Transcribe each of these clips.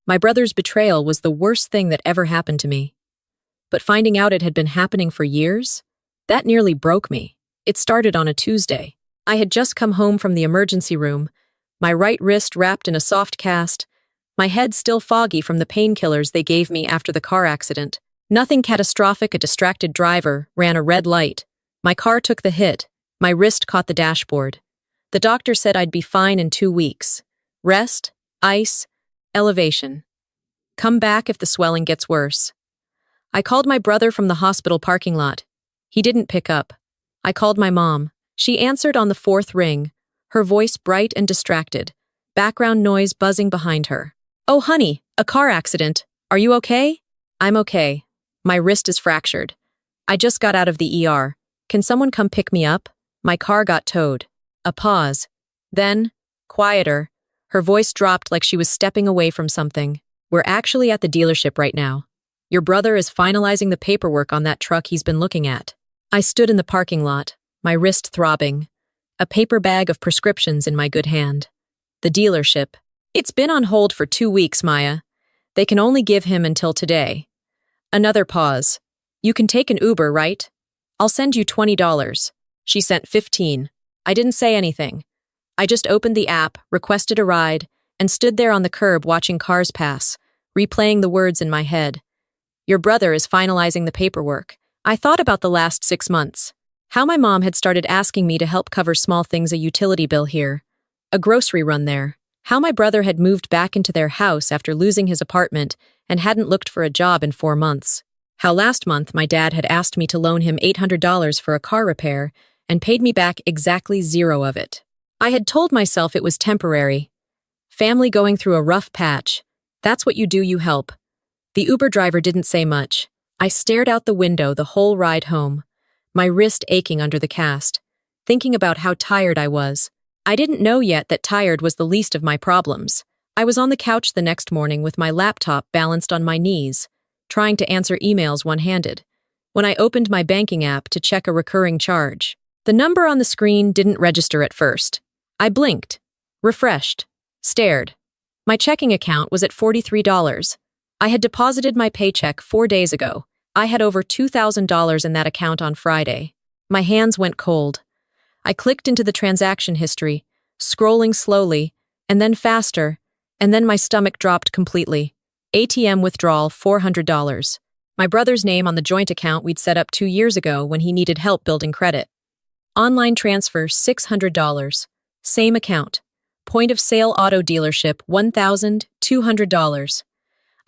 My brother's betrayal was the worst thing that ever happened to me. But finding out it had been happening for years, that nearly broke me. It started on a Tuesday. I had just come home from the emergency room, my right wrist wrapped in a soft cast, my head still foggy from the painkillers they gave me after the car accident. Nothing catastrophic, a distracted driver ran a red light. My car took the hit, my wrist caught the dashboard. The doctor said I'd be fine in 2 weeks. Rest, ice, elevation. Come back if the swelling gets worse. I called my brother from the hospital parking lot. He didn't pick up. I called my mom. She answered on the 4th ring, her voice bright and distracted, background noise buzzing behind her. "Oh, honey, a car accident. Are you okay?" "I'm okay. My wrist is fractured. I just got out of the ER. Can someone come pick me up? My car got towed." A pause. Then, quieter, her voice dropped like she was stepping away from something. "We're actually at the dealership right now. Your brother is finalizing the paperwork on that truck he's been looking at." I stood in the parking lot, my wrist throbbing, a paper bag of prescriptions in my good hand. The dealership. "It's been on hold for 2 weeks, Maya. They can only give him until today." Another pause. "You can take an Uber, right? I'll send you $20. She sent 15. I didn't say anything. I just opened the app, requested a ride, and stood there on the curb watching cars pass, replaying the words in my head. Your brother is finalizing the paperwork. I thought about the last 6 months. How my mom had started asking me to help cover small things, a utility bill here, a grocery run there. How my brother had moved back into their house after losing his apartment and hadn't looked for a job in 4 months. How last month my dad had asked me to loan him $800 for a car repair and paid me back exactly 0 of it. I had told myself it was temporary. Family going through a rough patch. That's what you do, you help. The Uber driver didn't say much. I stared out the window the whole ride home, my wrist aching under the cast, thinking about how tired I was. I didn't know yet that tired was the least of my problems. I was on the couch the next morning with my laptop balanced on my knees, trying to answer emails one-handed, when I opened my banking app to check a recurring charge. The number on the screen didn't register at first. I blinked, refreshed, stared. My checking account was at $43. I had deposited my paycheck 4 days ago. I had over $2,000 in that account on Friday. My hands went cold. I clicked into the transaction history, scrolling slowly, and then faster, and then my stomach dropped completely. ATM withdrawal, $400. My brother's name on the joint account we'd set up 2 years ago when he needed help building credit. Online transfer, $600. Same account. Point of sale auto dealership, $1,200.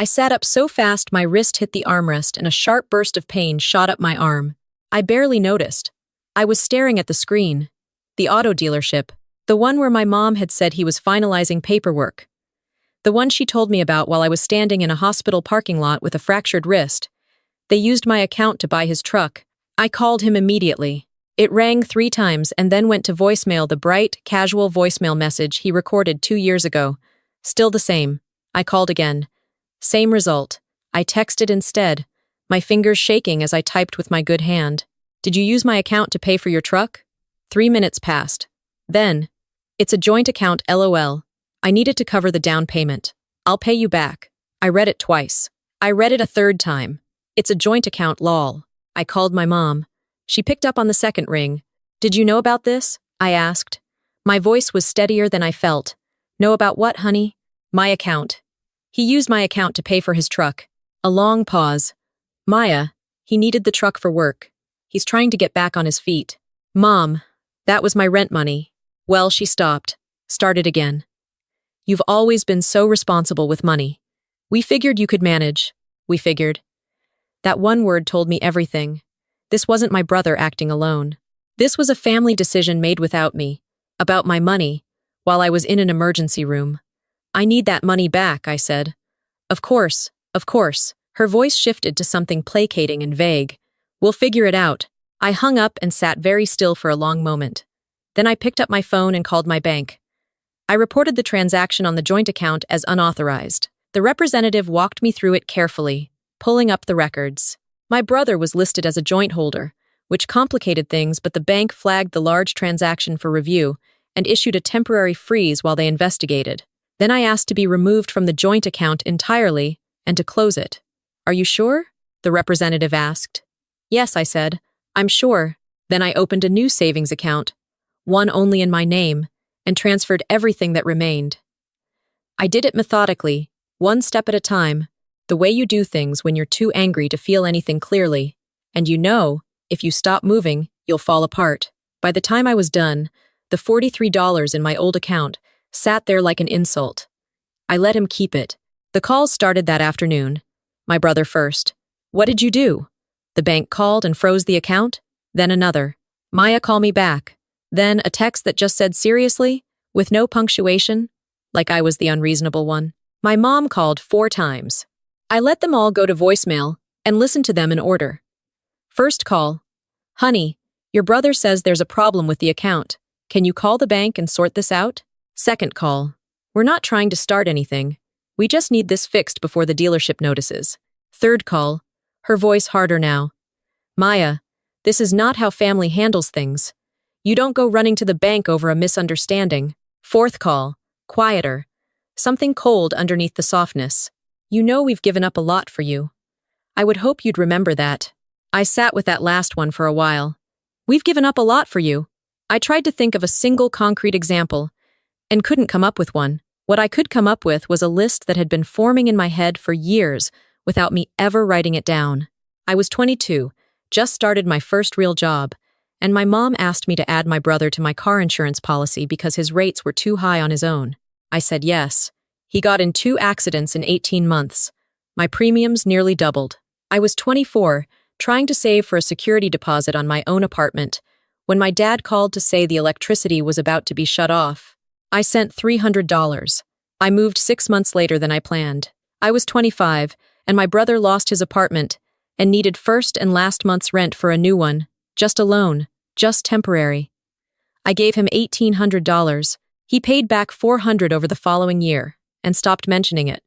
I sat up so fast my wrist hit the armrest and a sharp burst of pain shot up my arm. I barely noticed. I was staring at the screen. The auto dealership. The one where my mom had said he was finalizing paperwork. The one she told me about while I was standing in a hospital parking lot with a fractured wrist. They used my account to buy his truck. I called him immediately. It rang 3 times and then went to voicemail, the bright, casual voicemail message he recorded 2 years ago. Still the same. I called again. Same result. I texted instead, my fingers shaking as I typed with my good hand. "Did you use my account to pay for your truck?" 3 minutes passed. Then, "It's a joint account, LOL. I needed to cover the down payment. I'll pay you back." I read it twice. I read it a 3rd time. "It's a joint account, lol." I called my mom. She picked up on the 2nd ring. "Did you know about this?" I asked. My voice was steadier than I felt. "Know about what, honey?" "My account. He used my account to pay for his truck." A long pause. "Maya, he needed the truck for work. He's trying to get back on his feet." "Mom, that was my rent money." Well, she stopped. Started again. "You've always been so responsible with money. We figured you could manage. We figured." That one word told me everything. This wasn't my brother acting alone. This was a family decision made without me, about my money, while I was in an emergency room. "I need that money back," I said. Of course, of course." Her voice shifted to something placating and vague. "We'll figure it out." I hung up and sat very still for a long moment. Then I picked up my phone and called my bank. I reported the transaction on the joint account as unauthorized. The representative walked me through it carefully, pulling up the records. My brother was listed as a joint holder, which complicated things, but the bank flagged the large transaction for review and issued a temporary freeze while they investigated. Then I asked to be removed from the joint account entirely and to close it. Are you sure? The representative asked. Yes, I said. I'm sure. Then I opened a new savings account, one only in my name, and transferred everything that remained. I did it methodically, one step at a time, the way you do things when you're too angry to feel anything clearly. And if you stop moving, you'll fall apart. By the time I was done, the $43 in my old account sat there like an insult. I let him keep it. The calls started that afternoon. My brother first. What did you do? The bank called and froze the account. Then another. Maya, call me back. Then a text that just said seriously, with no punctuation, like I was the unreasonable one. My mom called 4 times. I let them all go to voicemail and listened to them in order. First call. Honey, your brother says there's a problem with the account. Can you call the bank and sort this out? Second call. We're not trying to start anything. We just need this fixed before the dealership notices. Third call. Her voice harder now. Maya, this is not how family handles things. You don't go running to the bank over a misunderstanding. Fourth call. Quieter. Something cold underneath the softness. You know we've given up a lot for you. I would hope you'd remember that. I sat with that last one for a while. We've given up a lot for you. I tried to think of a single concrete example and couldn't come up with one. What I could come up with was a list that had been forming in my head for years without me ever writing it down. I was 22, just started my first real job, and my mom asked me to add my brother to my car insurance policy because his rates were too high on his own. I said yes. He got in 2 accidents in 18 months. My premiums nearly doubled. I was 24, trying to save for a security deposit on my own apartment, when my dad called to say the electricity was about to be shut off. I sent $300. I moved 6 months later than I planned. I was 25, and my brother lost his apartment and needed first and last month's rent for a new one, just a loan, just temporary. I gave him $1,800. He paid back $400 over the following year and stopped mentioning it.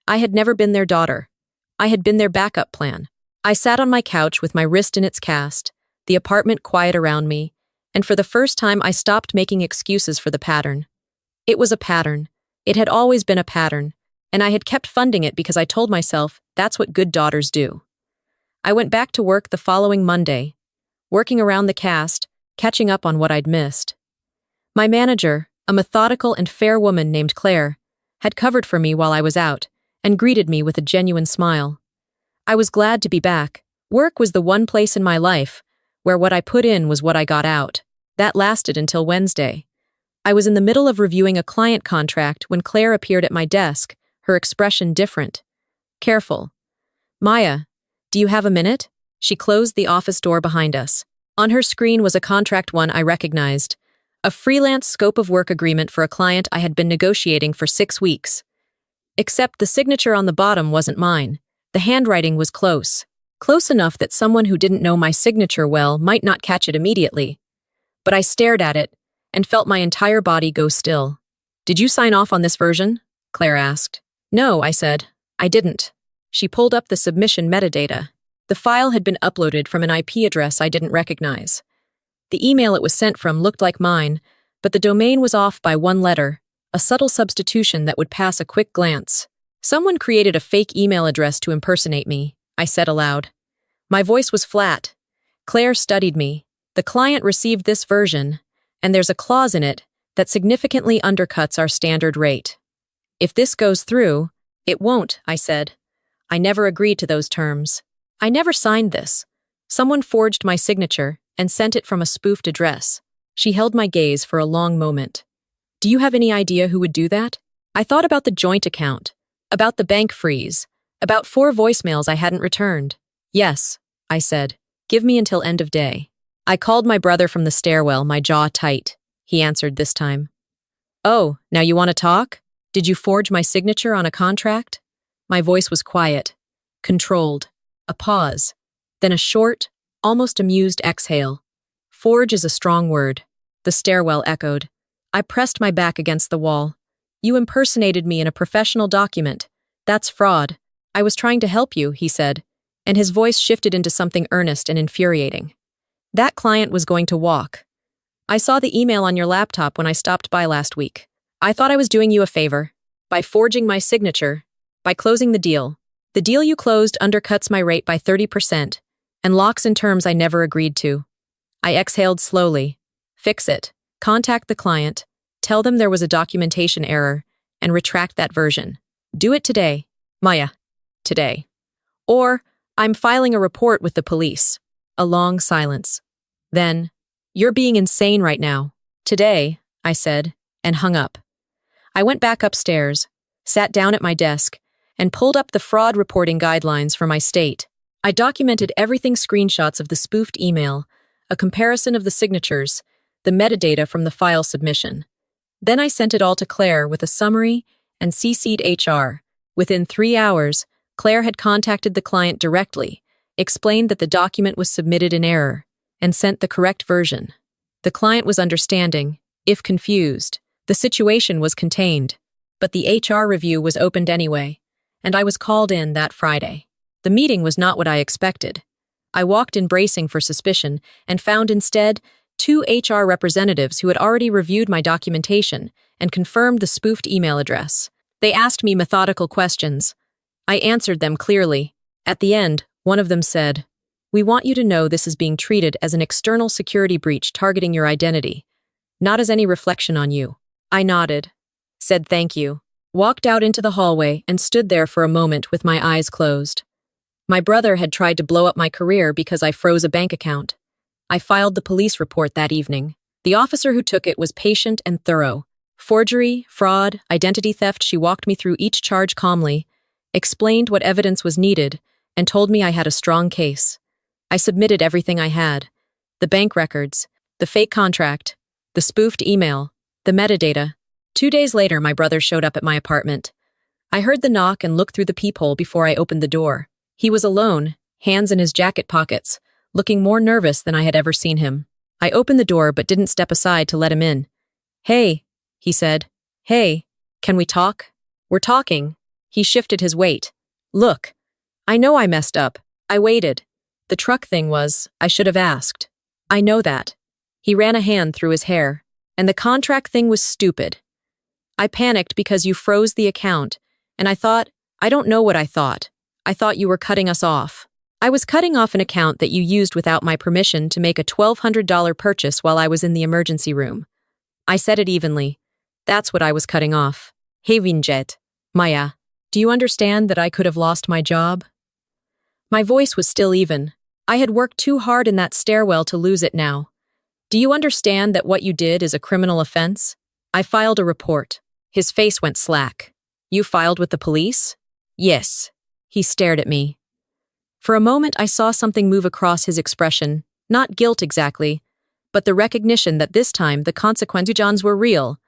I had never been their daughter. I had been their backup plan. I sat on my couch with my wrist in its cast, the apartment quiet around me, and for the first time I stopped making excuses for the pattern. It was a pattern. It had always been a pattern, and I had kept funding it because I told myself that's what good daughters do. I went back to work the following Monday, working around the cast, catching up on what I'd missed. My manager, a methodical and fair woman named Claire, had covered for me while I was out and greeted me with a genuine smile. I was glad to be back. Work was the one place in my life where what I put in was what I got out. That lasted until Wednesday. I was in the middle of reviewing a client contract when Claire appeared at my desk, her expression different. Careful. Maya, do you have a minute? She closed the office door behind us. On her screen was a contract one I recognized, a freelance scope of work agreement for a client I had been negotiating for 6 weeks. Except the signature on the bottom wasn't mine. The handwriting was close. Close enough that someone who didn't know my signature well might not catch it immediately. But I stared at it and felt my entire body go still. Did you sign off on this version? Claire asked. No, I said. I didn't. She pulled up the submission metadata. The file had been uploaded from an IP address I didn't recognize. The email it was sent from looked like mine, but the domain was off by 1 letter, a subtle substitution that would pass a quick glance. Someone created a fake email address to impersonate me, I said aloud. My voice was flat. Claire studied me. The client received this version, and there's a clause in it that significantly undercuts our standard rate. If this goes through, it won't, I said. I never agreed to those terms. I never signed this. Someone forged my signature and sent it from a spoofed address. She held my gaze for a long moment. Do you have any idea who would do that? I thought about the joint account, about the bank freeze, about 4 voicemails I hadn't returned. Yes, I said. Give me until end of day. I called my brother from the stairwell, my jaw tight. He answered this time. Oh, now you want to talk? Did you forge my signature on a contract? My voice was quiet, controlled. A pause, then a short, almost amused exhale. Forge is a strong word. The stairwell echoed. I pressed my back against the wall. You impersonated me in a professional document. That's fraud. I was trying to help you, he said, and his voice shifted into something earnest and infuriating. That client was going to walk. I saw the email on your laptop when I stopped by last week. I thought I was doing you a favor. By forging my signature. By closing the deal. The deal you closed undercuts my rate by 30% and locks in terms I never agreed to. I exhaled slowly. Fix it. Contact the client. Tell them there was a documentation error and retract that version. Do it today. Maya. Today. Or, I'm filing a report with the police. A long silence. Then, you're being insane right now. Today, I said, and hung up. I went back upstairs, sat down at my desk, and pulled up the fraud reporting guidelines for my state. I documented everything: screenshots of the spoofed email, a comparison of the signatures, the metadata from the file submission. Then I sent it all to Claire with a summary and CC'd HR. Within 3 hours, Claire had contacted the client directly, explained that the document was submitted in error, and sent the correct version. The client was understanding, if confused. The situation was contained, but the HR review was opened anyway, and I was called in that Friday. The meeting was not what I expected. I walked in bracing for suspicion and found instead 2 HR representatives who had already reviewed my documentation and confirmed the spoofed email address. They asked me methodical questions. I answered them clearly. At the end, one of them said, "We want you to know this is being treated as an external security breach targeting your identity, not as any reflection on you." I nodded, said thank you, walked out into the hallway, and stood there for a moment with my eyes closed. My brother had tried to blow up my career because I froze a bank account. I filed the police report that evening. The officer who took it was patient and thorough. Forgery, fraud, identity theft, she walked me through each charge calmly, explained what evidence was needed, and told me I had a strong case. I submitted everything I had: the bank records, the fake contract, the spoofed email, the metadata. 2 days later, my brother showed up at my apartment. I heard the knock and looked through the peephole before I opened the door. He was alone, hands in his jacket pockets, looking more nervous than I had ever seen him. I opened the door but didn't step aside to let him in. "Hey," he said. "Hey, can we talk?" "We're talking." He shifted his weight. "Look, I know I messed up. I waited. The truck thing was, I should have asked. I know that." He ran a hand through his hair. "And the contract thing was stupid. I panicked because you froze the account, and I don't know what I thought. I thought you were cutting us off. I was cutting off an account that you used without my permission to make a $1,200 purchase while I was in the emergency room. I said it evenly. That's what I was cutting off. Havinjet. Maya, do you understand that I could have lost my job?" My voice was still even. I had worked too hard in that stairwell to lose it now. "Do you understand that what you did is a criminal offense?" I filed a report. His face went slack. "You filed with the police?" "Yes." He stared at me. For a moment, I saw something move across his expression, not guilt exactly, but the recognition that this time the consequences were real,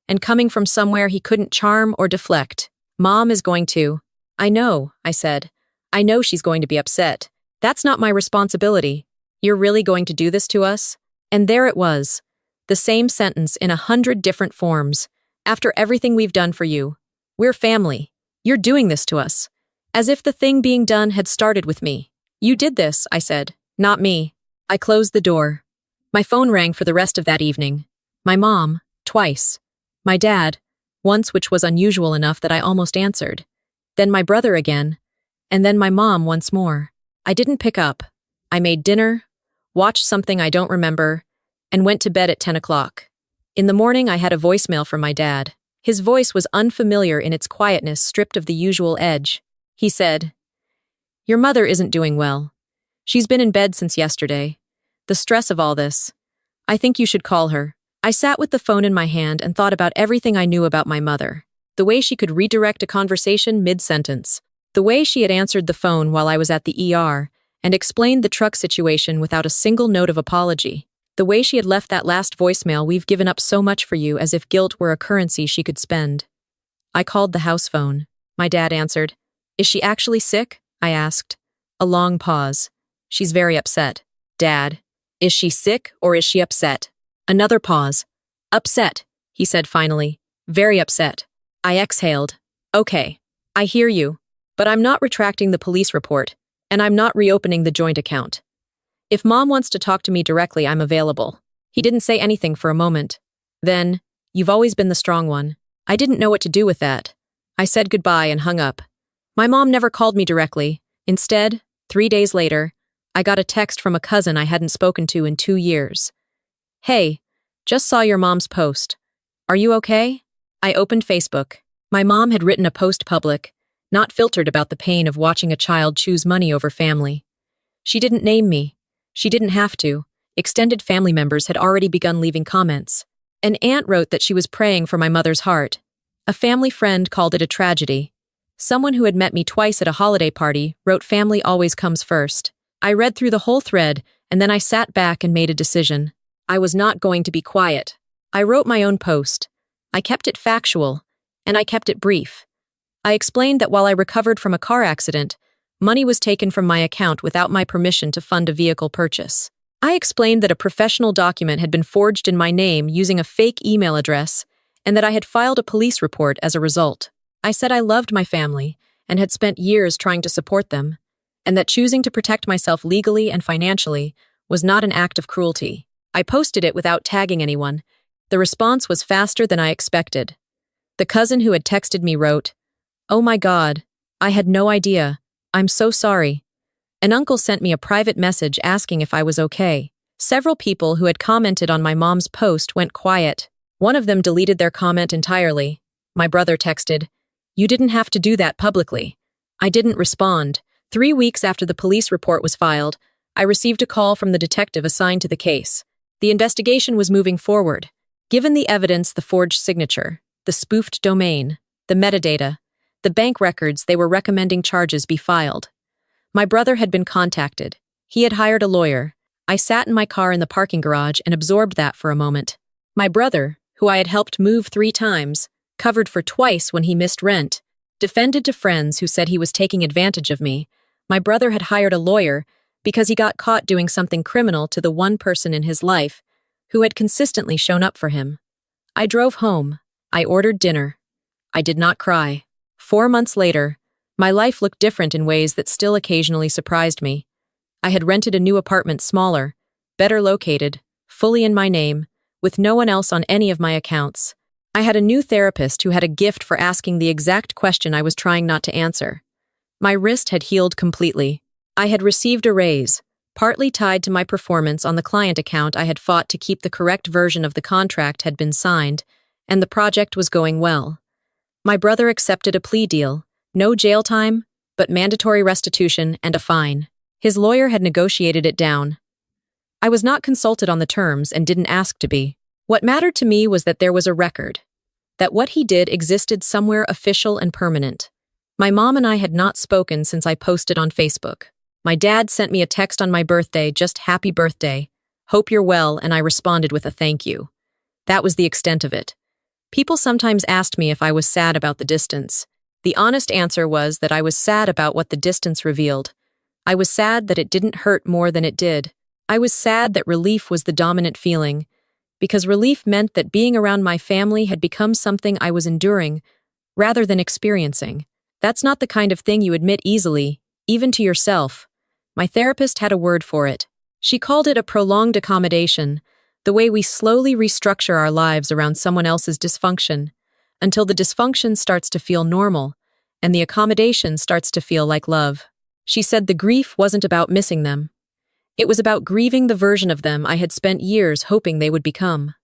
and coming from somewhere he couldn't charm or deflect. "Mom is going to." "I know," I said. "I know she's going to be upset. That's not my responsibility. You're really going to do this to us?" And there it was. The same sentence in 100 different forms. "After everything we've done for you. We're family. You're doing this to us." As if the thing being done had started with me. "You did this," I said. "Not me." I closed the door. My phone rang for the rest of that evening. My mom, twice. My dad, once, which was unusual enough that I almost answered. Then my brother again. And then my mom once more. I didn't pick up. I made dinner, watched something I don't remember, and went to bed at 10 o'clock. In the morning, I had a voicemail from my dad. His voice was unfamiliar in its quietness, stripped of the usual edge. He said, "Your mother isn't doing well. She's been in bed since yesterday. The stress of all this. I think you should call her." I sat with the phone in my hand and thought about everything I knew about my mother. The way she could redirect a conversation mid-sentence. The way she had answered the phone while I was at the ER and explained the truck situation without a single note of apology. The way she had left that last voicemail, "We've given up so much for you," as if guilt were a currency she could spend. I called the house phone. My dad answered. "Is she actually sick?" I asked. A long pause. "She's very upset." "Dad, is she sick or is she upset?" Another pause. "Upset," he said finally. "Very upset." I exhaled. "Okay, I hear you, but I'm not retracting the police report, and I'm not reopening the joint account. If Mom wants to talk to me directly, I'm available." He didn't say anything for a moment. Then, "You've always been the strong one." I didn't know what to do with that. I said goodbye and hung up. My mom never called me directly. Instead, 3 days later, I got a text from a cousin I hadn't spoken to in 2 years. "Hey, just saw your mom's post. Are you okay?" I opened Facebook. My mom had written a post public, not filtered, about the pain of watching a child choose money over family. She didn't name me. She didn't have to. Extended family members had already begun leaving comments. An aunt wrote that she was praying for my mother's heart. A family friend called it a tragedy. Someone who had met me twice at a holiday party wrote family always comes first. I read through the whole thread, and then I sat back and made a decision. I was not going to be quiet. I wrote my own post. I kept it factual, and I kept it brief. I explained that while I recovered from a car accident, money was taken from my account without my permission to fund a vehicle purchase. I explained that a professional document had been forged in my name using a fake email address, and that I had filed a police report as a result. I said I loved my family and had spent years trying to support them, and that choosing to protect myself legally and financially was not an act of cruelty. I posted it without tagging anyone. The response was faster than I expected. The cousin who had texted me wrote, "Oh my God, I had no idea. I'm so sorry." An uncle sent me a private message asking if I was okay. Several people who had commented on my mom's post went quiet. One of them deleted their comment entirely. My brother texted, "You didn't have to do that publicly." I didn't respond. 3 weeks after the police report was filed, I received a call from the detective assigned to the case. The investigation was moving forward. Given the evidence, the forged signature, the spoofed domain, the metadata, the bank records, they were recommending charges be filed. My brother had been contacted. He had hired a lawyer. I sat in my car in the parking garage and absorbed that for a moment. My brother, who I had helped move 3 times, covered for twice when he missed rent, defended to friends who said he was taking advantage of me. My brother had hired a lawyer because he got caught doing something criminal to the one person in his life who had consistently shown up for him. I drove home. I ordered dinner. I did not cry. 4 months later, my life looked different in ways that still occasionally surprised me. I had rented a new apartment, smaller, better located, fully in my name, with no one else on any of my accounts. I had a new therapist who had a gift for asking the exact question I was trying not to answer. My wrist had healed completely. I had received a raise, partly tied to my performance on the client account. I had fought to keep the correct version of the contract had been signed, and the project was going well. My brother accepted a plea deal. No jail time, but mandatory restitution and a fine. His lawyer had negotiated it down. I was not consulted on the terms and didn't ask to be. What mattered to me was that there was a record, that what he did existed somewhere official and permanent. My mom and I had not spoken since I posted on Facebook. My dad sent me a text on my birthday, just "Happy birthday. Hope you're well," and I responded with a thank you. That was the extent of it. People sometimes asked me if I was sad about the distance. The honest answer was that I was sad about what the distance revealed. I was sad that it didn't hurt more than it did. I was sad that relief was the dominant feeling, because relief meant that being around my family had become something I was enduring, rather than experiencing. That's not the kind of thing you admit easily, even to yourself. My therapist had a word for it. She called it a prolonged accommodation, the way we slowly restructure our lives around someone else's dysfunction, until the dysfunction starts to feel normal, and the accommodation starts to feel like love. She said the grief wasn't about missing them. It was about grieving the version of them I had spent years hoping they would become.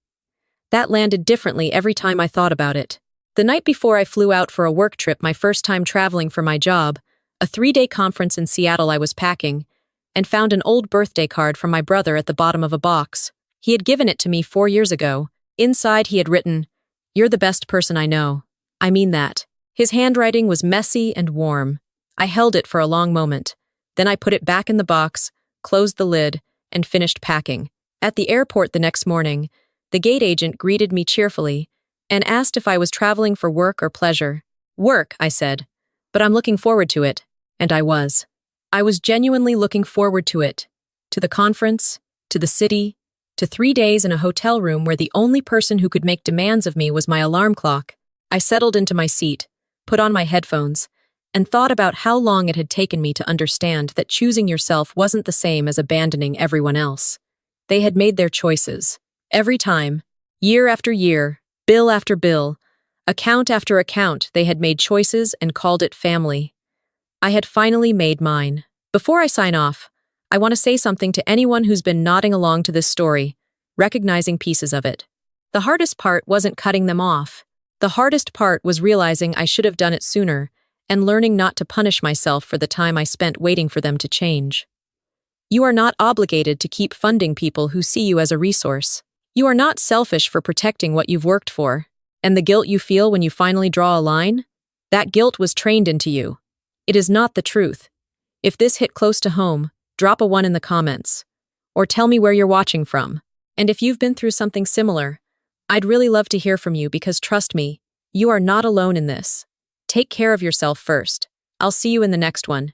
That landed differently every time I thought about it. The night before I flew out for a work trip, my first time traveling for my job, a 3-day conference in Seattle, I was packing, and found an old birthday card from my brother at the bottom of a box. He had given it to me 4 years ago. Inside he had written, "You're the best person I know. I mean that." His handwriting was messy and warm. I held it for a long moment. Then I put it back in the box, closed the lid, and finished packing. At the airport the next morning, the gate agent greeted me cheerfully and asked if I was traveling for work or pleasure. "Work," I said, "but I'm looking forward to it." And I was. I was genuinely looking forward to it. To the conference, to the city, to 3 days in a hotel room where the only person who could make demands of me was my alarm clock. I settled into my seat, put on my headphones, and thought about how long it had taken me to understand that choosing yourself wasn't the same as abandoning everyone else. They had made their choices. Every time, year after year, bill after bill, Account after account, they had made choices and called it family. I had finally made mine. Before I sign off, I want to say something to anyone who's been nodding along to this story, recognizing pieces of it. The hardest part wasn't cutting them off. The hardest part was realizing I should have done it sooner and learning not to punish myself for the time I spent waiting for them to change. You are not obligated to keep funding people who see you as a resource. You are not selfish for protecting what you've worked for. And the guilt you feel when you finally draw a line? That guilt was trained into you. It is not the truth. If this hit close to home, drop a 1 in the comments. Or tell me where you're watching from. And if you've been through something similar, I'd really love to hear from you because trust me, you are not alone in this. Take care of yourself first. I'll see you in the next one.